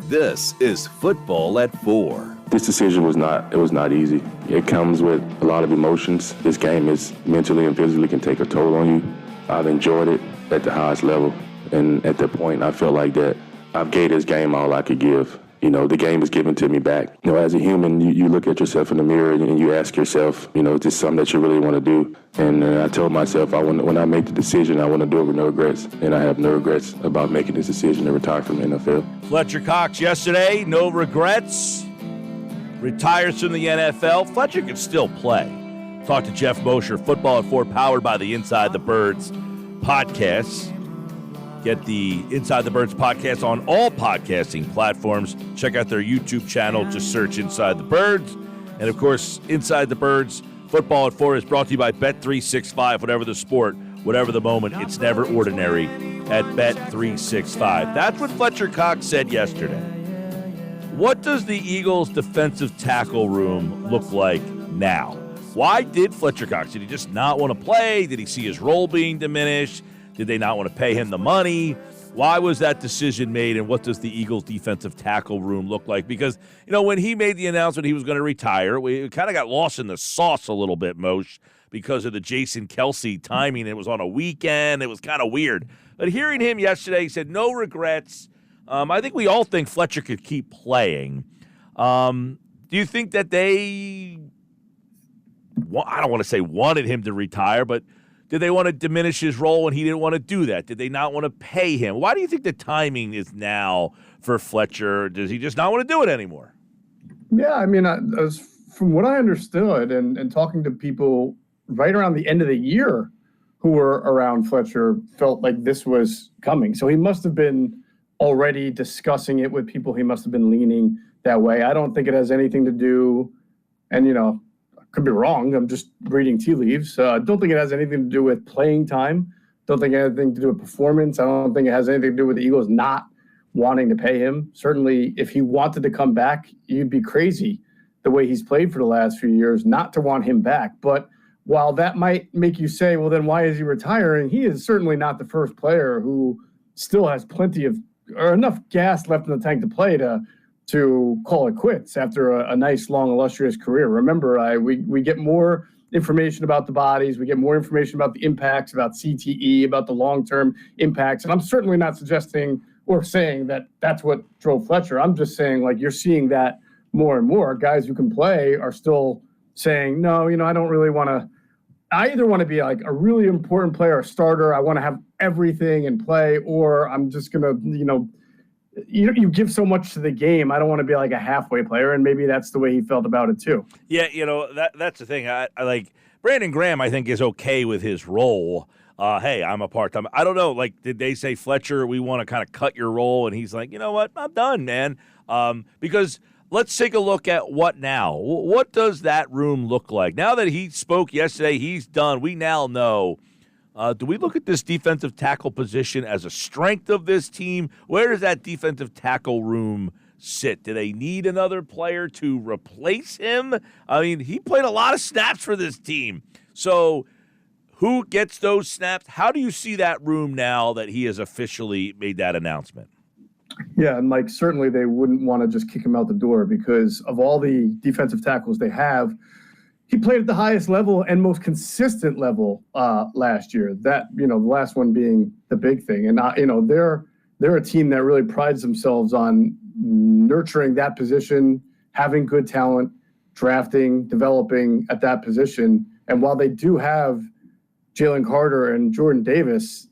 This is Football at 4. This decision was not easy. It comes with a lot of emotions. This game is mentally and physically can take a toll on you. I've enjoyed it at the highest level. And at that point, I felt like that I've gave this game all I could give. You know, the game is given to me back. You know, as a human, you look at yourself in the mirror and you ask yourself, you know, is this something that you really want to do? And I told myself, when I make the decision, I want to do it with no regrets. And I have no regrets about making this decision to retire from the NFL. Fletcher Cox yesterday, no regrets. Retires from the NFL. Fletcher can still play. Talk to Geoff Mosher, Football at 4, powered by the Inside the Birds podcast. Get the Inside the Birds podcast on all podcasting platforms. Check out their YouTube channel. Just search Inside the Birds. And, of course, Inside the Birds, Football at 4 is brought to you by Bet365. Whatever the sport, whatever the moment, it's never ordinary at Bet365. That's what Fletcher Cox said yesterday. What does the Eagles' defensive tackle room look like now? Why did Fletcher Cox? Did he just not want to play? Did he see his role being diminished? Did they not want to pay him the money? Why was that decision made, and what does the Eagles' defensive tackle room look like? Because, you know, when he made the announcement he was going to retire, we kind of got lost in the sauce a little bit, Moshe, because of the Jason Kelce timing. It was on a weekend. It was kind of weird. But hearing him yesterday, he said no regrets. I think we all think Fletcher could keep playing. Do you think that they, I don't want to say wanted him to retire, but did they want to diminish his role and he didn't want to do that? Did they not want to pay him? Why do you think the timing is now for Fletcher? Does he just not want to do it anymore? Yeah, I mean, from what I understood and talking to people right around the end of the year who were around Fletcher, felt like this was coming. So he must have been already discussing it with people. He must have been leaning that way. I don't think it has anything to do, and, you know, could be wrong. I'm just reading tea leaves. Don't think it has anything to do with playing time. Don't think it has anything to do with performance. I don't think it has anything to do with the Eagles not wanting to pay him. Certainly, if he wanted to come back, you'd be crazy the way he's played for the last few years not to want him back. But while that might make you say, well, then why is he retiring? He is certainly not the first player who still has plenty of or enough gas left in the tank to play to call it quits after a nice, long, illustrious career. Remember, we get more information about the bodies. We get more information about the impacts, about CTE, about the long-term impacts. And I'm certainly not suggesting or saying that that's what drove Fletcher. I'm just saying, like, you're seeing that more and more. Guys who can play are still saying, no, you know, I don't really want to. I either want to be like a really important player, a starter. I want to have everything in play, or I'm just going to, you know, you give so much to the game. I don't want to be like a halfway player, and maybe that's the way he felt about it too. Yeah, you know, that's the thing. I like Brandon Graham, I think, is okay with his role. Hey, I'm a part-time. I don't know, like, did they say, Fletcher, we want to kind of cut your role? And he's like, you know what, I'm done, man. Because let's take a look at what now. What does that room look like? Now that he spoke yesterday, he's done. We now know. Do we look at this defensive tackle position as a strength of this team? Where does that defensive tackle room sit? Do they need another player to replace him? I mean, he played a lot of snaps for this team. So who gets those snaps? How do you see that room now that he has officially made that announcement? Yeah, and Mike, certainly they wouldn't want to just kick him out the door because of all the defensive tackles they have. He played at the highest level and most consistent level last year. That, you know, the last one being the big thing. And, you know, they're a team that really prides themselves on nurturing that position, having good talent, drafting, developing at that position. And while they do have Jalen Carter and Jordan Davis,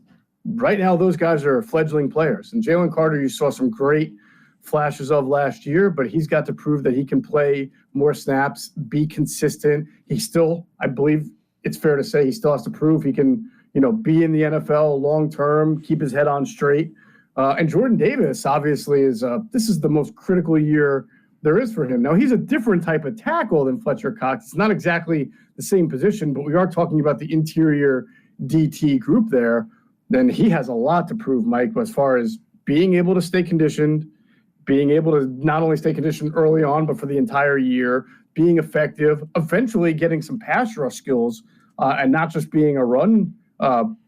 right now those guys are fledgling players. And Jalen Carter, you saw some great flashes of last year, but he's got to prove that he can play more snaps, be consistent. He still, I believe it's fair to say, he still has to prove he can, you know, be in the NFL long term, keep his head on straight. And Jordan Davis, obviously, this is the most critical year there is for him. Now, he's a different type of tackle than Fletcher Cox. It's not exactly the same position, but we are talking about the interior DT group there. Then he has a lot to prove, Mike, as far as being able to stay conditioned, being able to not only stay conditioned early on, but for the entire year, being effective, eventually getting some pass rush skills, and not just being a run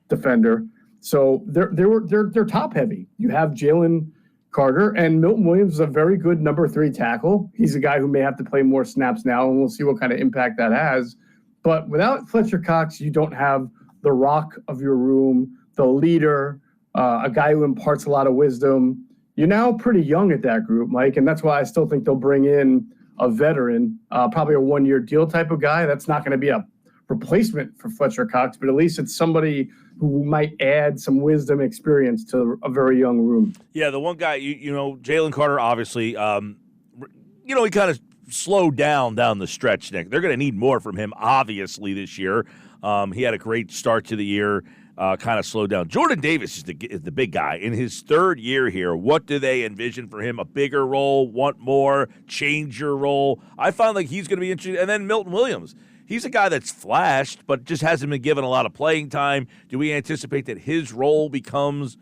defender. So they're top heavy. You have Jalen Carter, and Milton Williams is a very good number 3 tackle. He's a guy who may have to play more snaps now, and we'll see what kind of impact that has. But without Fletcher Cox, you don't have the rock of your room, the leader, a guy who imparts a lot of wisdom. You're now pretty young at that group, Mike, and that's why I still think they'll bring in a veteran, probably a 1-year deal type of guy. That's not going to be a replacement for Fletcher Cox, but at least it's somebody who might add some wisdom experience to a very young room. Yeah, the one guy, Jalen Carter, obviously, he kind of slowed down the stretch, Nick. They're going to need more from him, obviously, this year. He had a great start to the year, kind of slowed down. Jordan Davis is the big guy. In his 3rd year here, what do they envision for him? A bigger role, want more, change your role? I find like he's going to be interesting. And then Milton Williams. He's a guy that's flashed, but just hasn't been given a lot of playing time. Do we anticipate that his role becomes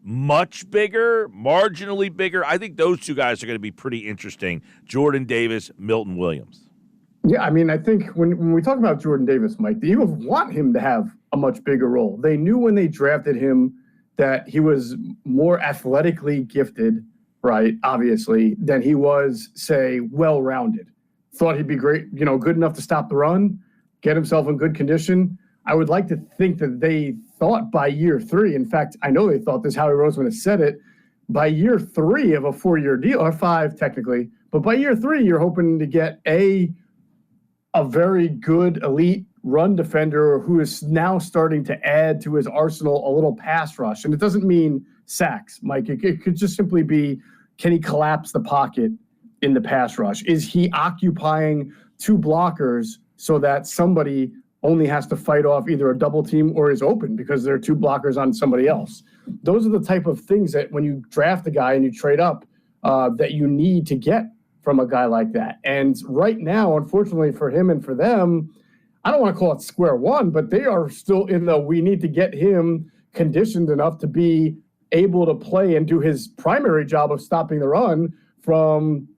much bigger, marginally bigger? I think those two guys are going to be pretty interesting. Jordan Davis, Milton Williams. Yeah, I mean, I think when we talk about Jordan Davis, Mike, the Eagles want him to have a much bigger role. They knew when they drafted him that he was more athletically gifted, right, obviously, than he was, say, well-rounded. Thought he'd be great, good enough to stop the run, get himself in good condition. I would like to think that they thought by year 3, in fact, I know they thought this, Howie Roseman has said it, by year 3 of a 4-year deal, or 5 technically, but by year 3, you're hoping to get a very good elite run defender who is now starting to add to his arsenal a little pass rush. And it doesn't mean sacks, Mike. It could just simply be, can he collapse the pocket in the pass rush? Is he occupying 2 blockers so that somebody only has to fight off either a double team or is open because there are 2 blockers on somebody else? Those are the type of things that when you draft a guy and you trade up, that you need to get from a guy like that. And right now, unfortunately for him and for them, I don't want to call it square one, but they are still in the, we need to get him conditioned enough to be able to play and do his primary job of stopping the run from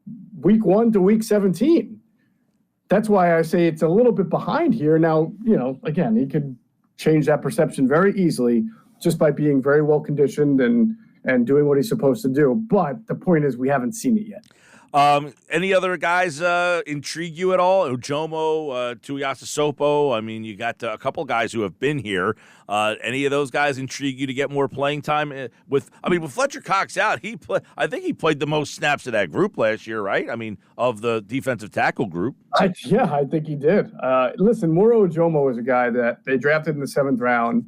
week 1 to week 17. That's why I say it's a little bit behind here. Now, again, he could change that perception very easily just by being very well conditioned and doing what he's supposed to do. But the point is, we haven't seen it yet. Any other guys intrigue you at all? Ujomo, Tuiasosopo. I mean, you got a couple guys who have been here. Any of those guys intrigue you to get more playing time? With Fletcher Cox out, I think he played the most snaps of that group last year, right? I mean, of the defensive tackle group. I think he did. Listen, Moro Ujomo is a guy that they drafted in the 7th round.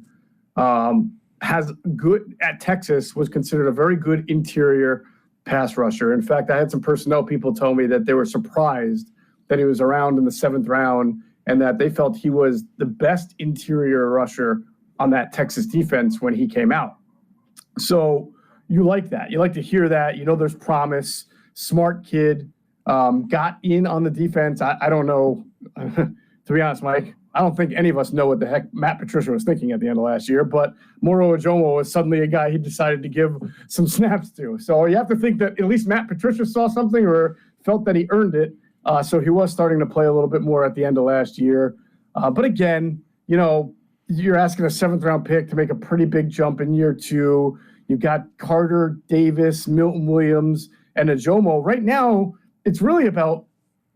Has good at Texas, was considered a very good interior pass rusher. In fact, I had some personnel people tell me that they were surprised that he was around in the 7th round and that they felt he was the best interior rusher on that Texas defense when he came out. So you like that. You like to hear that. There's promise. Smart kid. Got in on the defense. I don't know. To be honest, Mike, I don't think any of us know what the heck Matt Patricia was thinking at the end of last year, but Moro Ujomo was suddenly a guy he decided to give some snaps to. So you have to think that at least Matt Patricia saw something or felt that he earned it. So he was starting to play a little bit more at the end of last year. But again, you're asking a 7th round pick to make a pretty big jump in year 2. You've got Carter, Davis, Milton Williams, and Ujomo. Right now, it's really about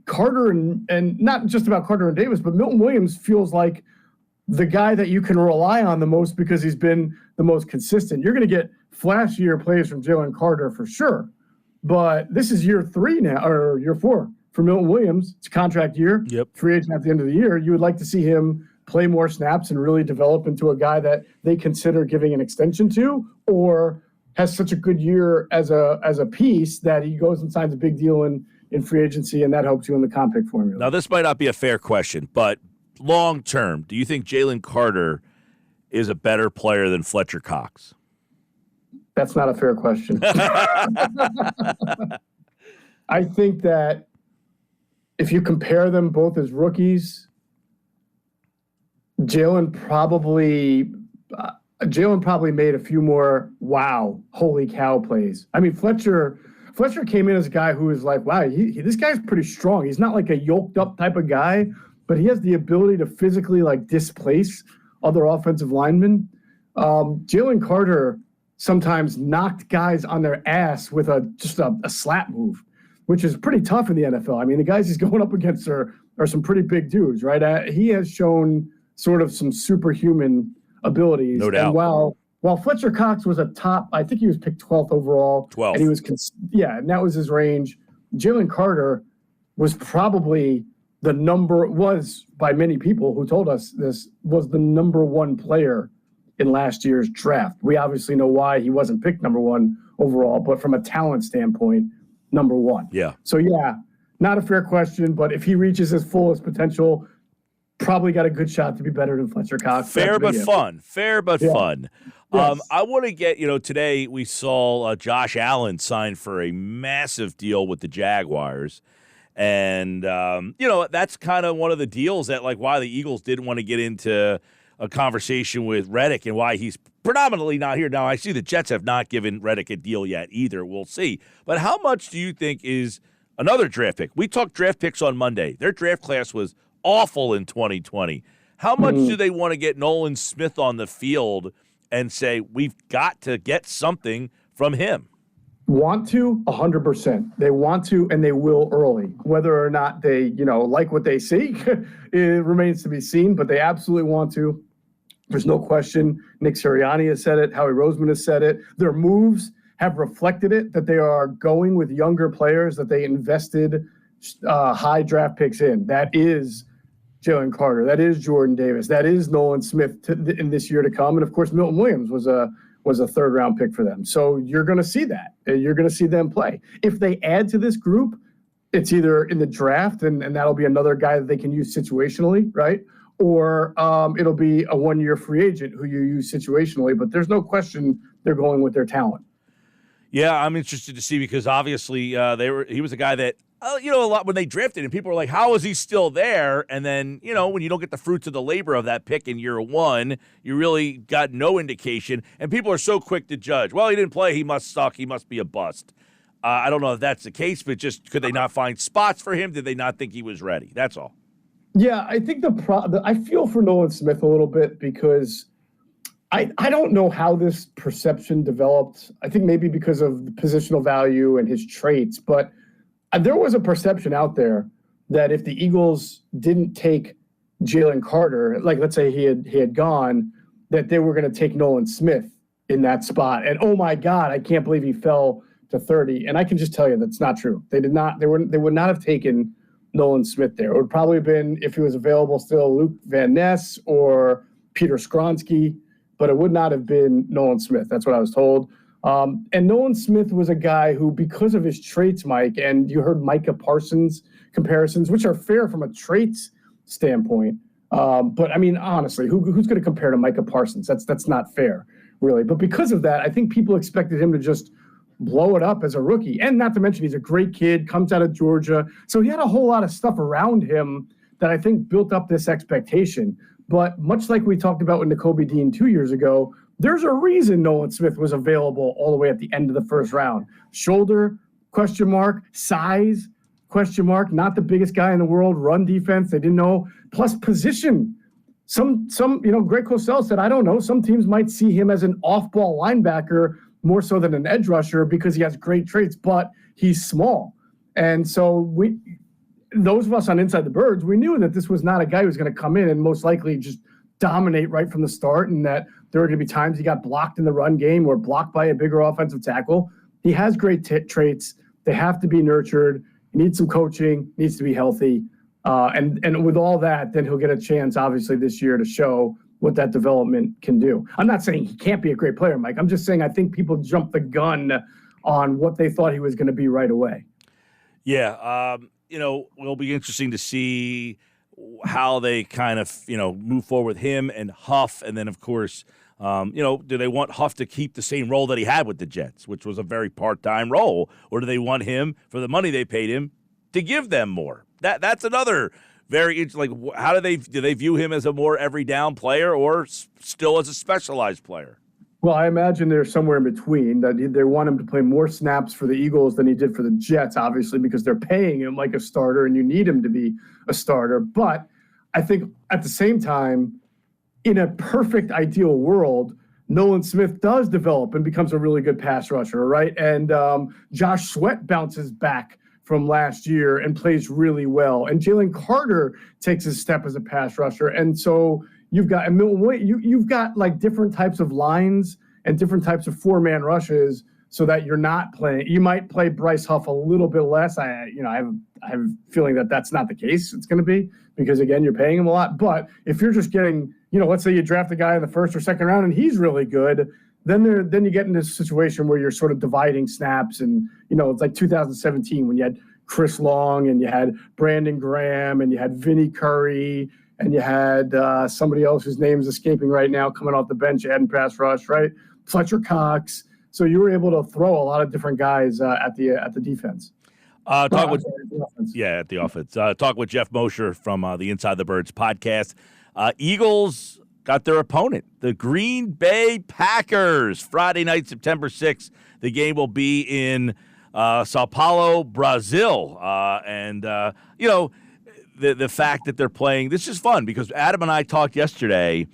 Carter and not just about Carter and Davis, but Milton Williams feels like the guy that you can rely on the most because he's been the most consistent. You're going to get flashier plays from Jalen Carter for sure, but this is year 3 now, or year 4 for Milton Williams. It's a contract year. Yep. Free agent at the end of the year. You would like to see him play more snaps and really develop into a guy that they consider giving an extension to, or has such a good year as a piece that he goes and signs a big deal in free agency, and that helps you in the comp pick formula. Now, this might not be a fair question, but long term, do you think Jalen Carter is a better player than Fletcher Cox? That's not a fair question. I think that if you compare them both as rookies, Jalen probably made a few more wow, holy cow plays. I mean, Fletcher came in as a guy who was like, wow, this guy's pretty strong. He's not like a yoked up type of guy, but he has the ability to physically displace other offensive linemen. Jalen Carter sometimes knocked guys on their ass with just a slap move, which is pretty tough in the NFL. I mean, the guys he's going up against are some pretty big dudes, right? He has shown sort of some superhuman abilities. No doubt. And while Fletcher Cox was a top, I think he was picked 12th overall. 12th. And he was, and that was his range. Jalen Carter was probably was by many people who told us this, was the number one player in last year's draft. We obviously know why he wasn't picked number one overall, but from a talent standpoint, number one. Yeah. So, not a fair question, but if he reaches his fullest potential, probably got a good shot to be better than Fletcher Cox. Fair but fun. Fun. Yes. I want to get, today we saw Josh Allen sign for a massive deal with the Jaguars. And, that's kind of one of the deals that, like, why the Eagles didn't want to get into a conversation with Reddick and why he's predominantly not here. Now, I see the Jets have not given Reddick a deal yet either. We'll see. But how much do you think is another draft pick? We talked draft picks on Monday. Their draft class was awful in 2020. How much do they want to get Nolan Smith on the field and say, we've got to get something from him? Want to? 100%. They want to, and they will early. Whether or not they, like what they see, it remains to be seen, but they absolutely want to. There's no question. Nick Sirianni has said it. Howie Roseman has said it. Their moves have reflected it, that they are going with younger players that they invested high draft picks in. That is Jalen Carter. That is Jordan Davis. That is Nolan Smith in this year to come. And, of course, Milton Williams was a third-round pick for them. So you're going to see that. You're going to see them play. If they add to this group, it's either in the draft, and that'll be another guy that they can use situationally, right? Or it'll be a one-year free agent who you use situationally. But there's no question they're going with their talent. Yeah, I'm interested to see because obviously he was a guy that, a lot when they drafted and people were like, how is he still there? And then, when you don't get the fruits of the labor of that pick in year one, you really got no indication. And people are so quick to judge. Well, he didn't play. He must suck. He must be a bust. I don't know if that's the case, but just could they not find spots for him? Did they not think he was ready? That's all. Yeah, I think I feel for Nolan Smith a little bit because I don't know how this perception developed. I think maybe because of the positional value and his traits, but there was a perception out there that if the Eagles didn't take Jalen Carter, like let's say he had gone, that they were going to take Nolan Smith in that spot. And oh my God, I can't believe he fell to 30. And I can just tell you that's not true. They did not. They would not have taken Nolan Smith there. It would probably have been, if he was available still, Luke Van Ness or Peter Skronsky, but it would not have been Nolan Smith. That's what I was told. And Nolan Smith was a guy who, because of his traits, Mike, and you heard Micah Parsons comparisons, which are fair from a traits standpoint. But I mean, honestly, who's going to compare to Micah Parsons? That's not fair, really. But because of that, I think people expected him to just blow it up as a rookie. And not to mention, he's a great kid, comes out of Georgia. So he had a whole lot of stuff around him that I think built up this expectation. But much like we talked about with Nakobe Dean 2 years ago, there's a reason Nolan Smith was available all the way at the end of the first round. Shoulder, question mark. Size, question mark. Not the biggest guy in the world. Run defense, they didn't know. Plus position. Some Greg Cosell said, I don't know, some teams might see him as an off-ball linebacker more so than an edge rusher because he has great traits, but he's small. And so those of us on Inside the Birds, we knew that this was not a guy who was going to come in and most likely just dominate right from the start, and that there were going to be times he got blocked in the run game or blocked by a bigger offensive tackle. He has great traits. They have to be nurtured. He needs some coaching, needs to be healthy. And with all that, then he'll get a chance, obviously, this year to show what that development can do. I'm not saying he can't be a great player, Mike. I'm just saying I think people jumped the gun on what they thought he was going to be right away. Yeah, it'll be interesting to see how they kind of, move forward with him and Huff. And then, of course, do they want Huff to keep the same role that he had with the Jets, which was a very part-time role? Or do they want him, for the money they paid him, to give them more? That's another very interesting. Like, how do they view him as a more every down player or still as a specialized player? Well, I imagine they're somewhere in between. That they want him to play more snaps for the Eagles than he did for the Jets, obviously, because they're paying him like a starter, and you need him to be a starter. But I think at the same time, in a perfect ideal world, Nolan Smith does develop and becomes a really good pass rusher, right? And Josh Sweat bounces back from last year and plays really well. And Jalen Carter takes a step as a pass rusher. And so you've got like different types of lines and different types of 4-man rushes so that you're not playing. You might play Bryce Huff a little bit less. I have a feeling that that's not the case. It's going to be because, again, you're paying him a lot. But if you're just getting, let's say you draft a guy in the first or second round and he's really good, then you get into a situation where you're sort of dividing snaps. And, it's like 2017 when you had Chris Long and you had Brandon Graham and you had Vinnie Curry and you had somebody else whose name is escaping right now coming off the bench and pass rush, right? Fletcher Cox. So you were able to throw a lot of different guys at the defense. At the offense. Talk with Geoff Mosher from the Inside the Birds podcast. Eagles got their opponent, the Green Bay Packers, Friday night, September 6th. The game will be in Sao Paulo, Brazil. The fact that they're playing, this is fun because Adam and I talked yesterday,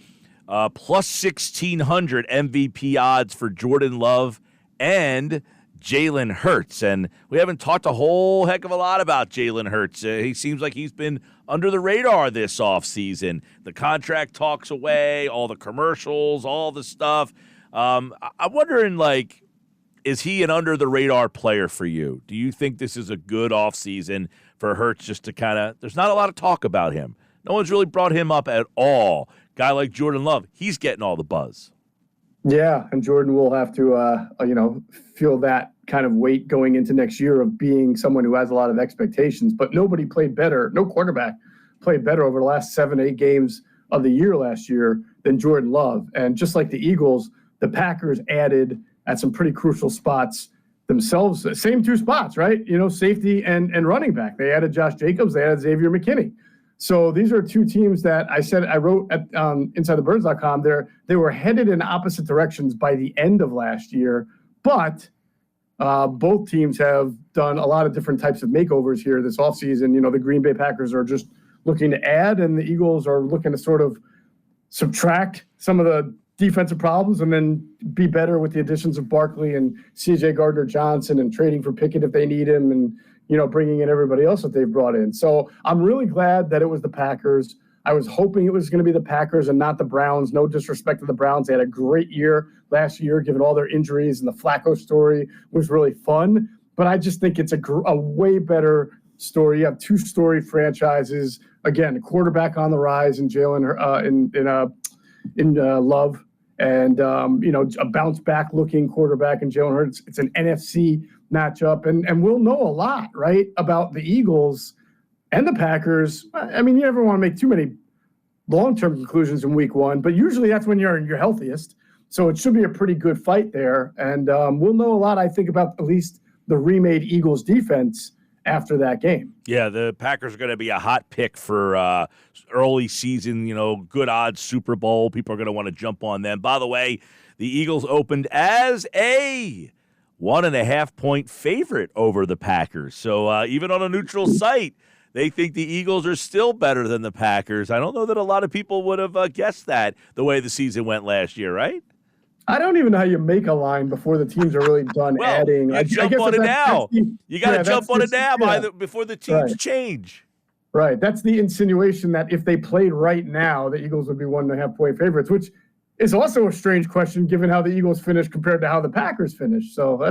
plus 1,600 MVP odds for Jordan Love and Jalen Hurts. And we haven't talked a whole heck of a lot about Jalen Hurts. He seems like he's been under the radar this offseason. The contract talks away, all the commercials, all the stuff. I'm wondering, is he an under-the-radar player for you? Do you think this is a good offseason for Hurts just to kind of – there's not a lot of talk about him. No one's really brought him up at all. Guy like Jordan Love, he's getting all the buzz. Yeah, and Jordan will have to, feel that kind of weight going into next year of being someone who has a lot of expectations. But nobody played better. No quarterback played better over the last 7-8 games of the year last year than Jordan Love. And just like the Eagles, the Packers added at some pretty crucial spots themselves. Same 2 spots, right? Safety and running back. They added Josh Jacobs. They added Xavier McKinney. So these are 2 teams that I wrote at InsideTheBirds.com. They were headed in opposite directions by the end of last year, but both teams have done a lot of different types of makeovers here this offseason. The Green Bay Packers are just looking to add, and the Eagles are looking to sort of subtract some of the defensive problems and then be better with the additions of Barkley and C.J. Gardner-Johnson and trading for Pickett if they need him and bringing in everybody else that they've brought in. So I'm really glad that it was the Packers. I was hoping it was going to be the Packers and not the Browns. No disrespect to the Browns. They had a great year last year, given all their injuries, and the Flacco story was really fun. But I just think it's a way better story. You have 2 storied franchises. Again, a quarterback on the rise in Jalen in Love, and a bounce back looking quarterback in Jalen Hurts. It's an NFC matchup, and we'll know a lot, right, about the Eagles and the Packers. I mean, you never want to make too many long-term conclusions in week 1, but usually that's when you're your healthiest. So it should be a pretty good fight there, and we'll know a lot, I think, about at least the remade Eagles defense after that game. Yeah, the Packers are going to be a hot pick for early season, good odds Super Bowl. People are going to want to jump on them. By the way, the Eagles opened as a 1.5-point favorite over the Packers. So even on a neutral site, they think the Eagles are still better than the Packers. I don't know that a lot of people would have guessed that the way the season went last year, right? I don't even know how you make a line before the teams are really done adding. You jump on it now. You got to jump on it now before the teams change. Right. That's the insinuation that if they played right now, the Eagles would be 1.5-point favorites, which is also a strange question given how the Eagles finished compared to how the Packers finished. So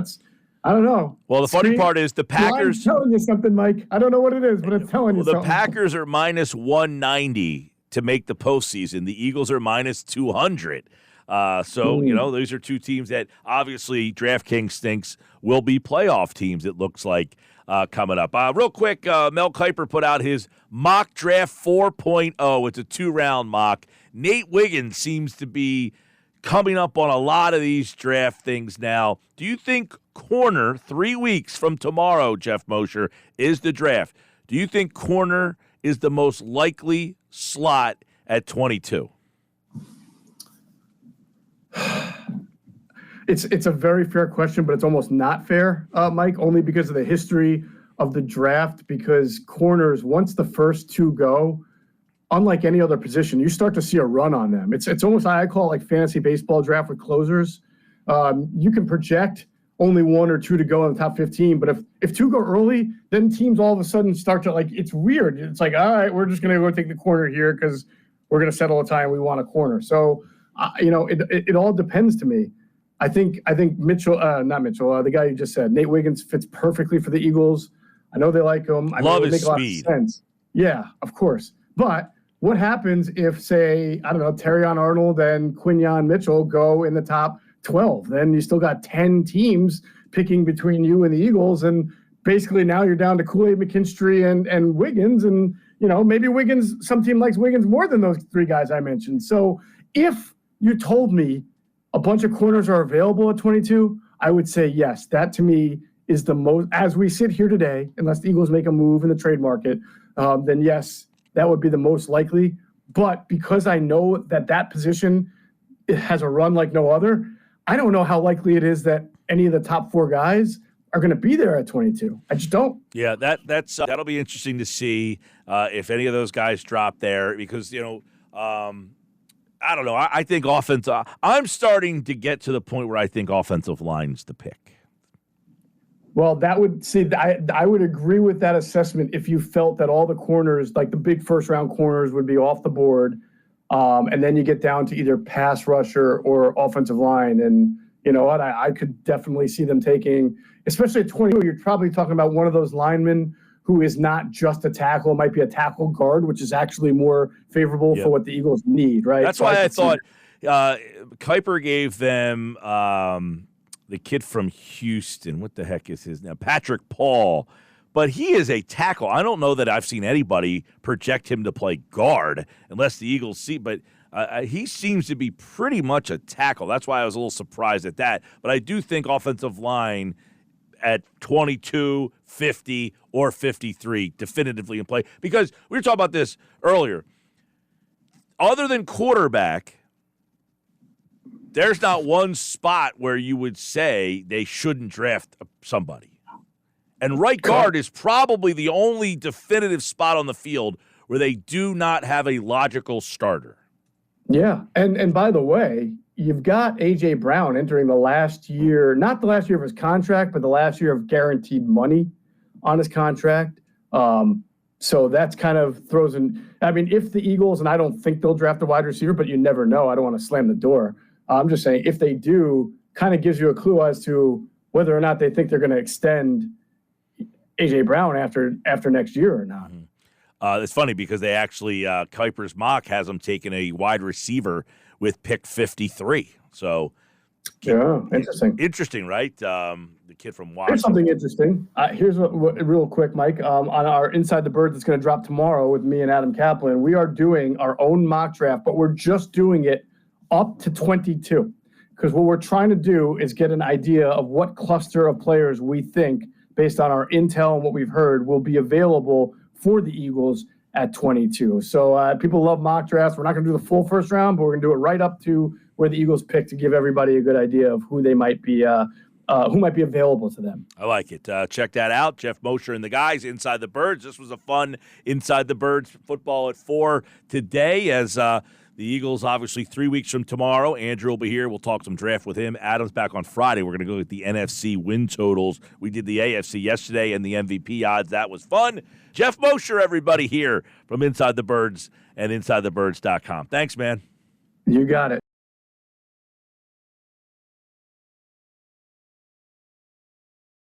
I don't know. Well, the funny part is the Packers. I'm telling you something, Mike. I don't know what it is, but it's telling you something. The Packers are minus 190 to make the postseason. The Eagles are minus 200. Those are 2 teams that obviously DraftKings thinks will be playoff teams, it looks like, coming up. Real quick, Mel Kiper put out his mock draft 4.0. It's a 2-round mock. Nate Wiggins seems to be coming up on a lot of these draft things now. Do you think corner 3 weeks from tomorrow, Geoff Mosher, is the draft? Do you think corner is the most likely slot at 22? It's a very fair question, but it's almost not fair, Mike, only because of the history of the draft, because corners, once the first 2 go, unlike any other position, you start to see a run on them. It's almost, I call it like fantasy baseball draft with closers. You can project only 1 or 2 to go in the top 15, but if 2 go early, then teams all of a sudden start to, like, it's weird. It's like, all right, we're just going to go take the corner here because we're going to settle a tie and we want a corner. So, it all depends to me. I think Mitchell, not Mitchell, the guy you just said, Nate Wiggins fits perfectly for the Eagles. I know they like him. Love his speed. A lot of sense. Yeah, of course. But what happens if, say, I don't know, Terrion Arnold and Quinyon Mitchell go in the top 12? Then you still got 10 teams picking between you and the Eagles, and basically now you're down to Kool-Aid, McKinstry, and Wiggins, and maybe Wiggins, some team likes Wiggins more than those 3 guys I mentioned. So if you told me a bunch of corners are available at 22, I would say yes. That to me is the most, as we sit here today, unless the Eagles make a move in the trade market, then yes, that would be the most likely. But because I know that position has a run like no other, I don't know how likely it is that any of the top 4 guys are going to be there at 22. I just don't. Yeah, that'll be interesting to see if any of those guys drop there because, I don't know. I think I'm starting to get to the point where I think offensive line's the pick. Well, I would agree with that assessment if you felt that all the corners, like the big first-round corners, would be off the board, and then you get down to either pass rusher or offensive line. And you know what? I could definitely see them taking, especially at 22, you're probably talking about one of those linemen who is not just a tackle, might be a tackle guard, which is actually more favorable for what the Eagles need, right? That's why I thought Kuiper gave them the kid from Houston. What the heck is his name? Patrick Paul. But he is a tackle. I don't know that I've seen anybody project him to play guard unless the Eagles see. But he seems to be pretty much a tackle. That's why I was a little surprised at that. But I do think offensive line at 22, 50, or 53 definitively in play. Because we were talking about this earlier. Other than quarterback, there's not one spot where you would say they shouldn't draft somebody. And right guard is probably the only definitive spot on the field where they do not have a logical starter. Yeah, and by the way, you've got A.J. Brown entering the last year, not the last year of his contract, but the last year of guaranteed money on his contract. So that's kind of throws in. I mean, if the Eagles, and I don't think they'll draft a wide receiver, but you never know. I don't want to slam the door. I'm just saying if they do, kind of gives you a clue as to whether or not they think they're going to extend A.J. Brown after next year or not. It's funny because they actually, Kuiper's mock has them taking a wide receiver with pick 53. So, yeah, interesting. Interesting, right? The kid from Washington. Here's something interesting. Here's what real quick, Mike. On our Inside the Bird that's going to drop tomorrow with me and Adam Kaplan, we are doing our own mock draft, but we're just doing it up to 22. Because what we're trying to do is get an idea of what cluster of players we think, based on our intel and what we've heard, will be available for the Eagles at 22. So people love mock drafts. We're not going to do the full first round, but we're going to do it right up to where the Eagles pick to give everybody a good idea of who they might be, who might be available to them. I like it. Check that out. Geoff Mosher and the guys, Inside the Birds. This was a fun Inside the Birds football at 4 today as the Eagles, obviously, 3 weeks from tomorrow. Andrew will be here. We'll talk some draft with him. Adam's back on Friday. We're going to go with the NFC win totals. We did the AFC yesterday and the MVP odds. That was fun. Geoff Mosher, everybody, here from Inside the Birds and InsideTheBirds.com. Thanks, man. You got it.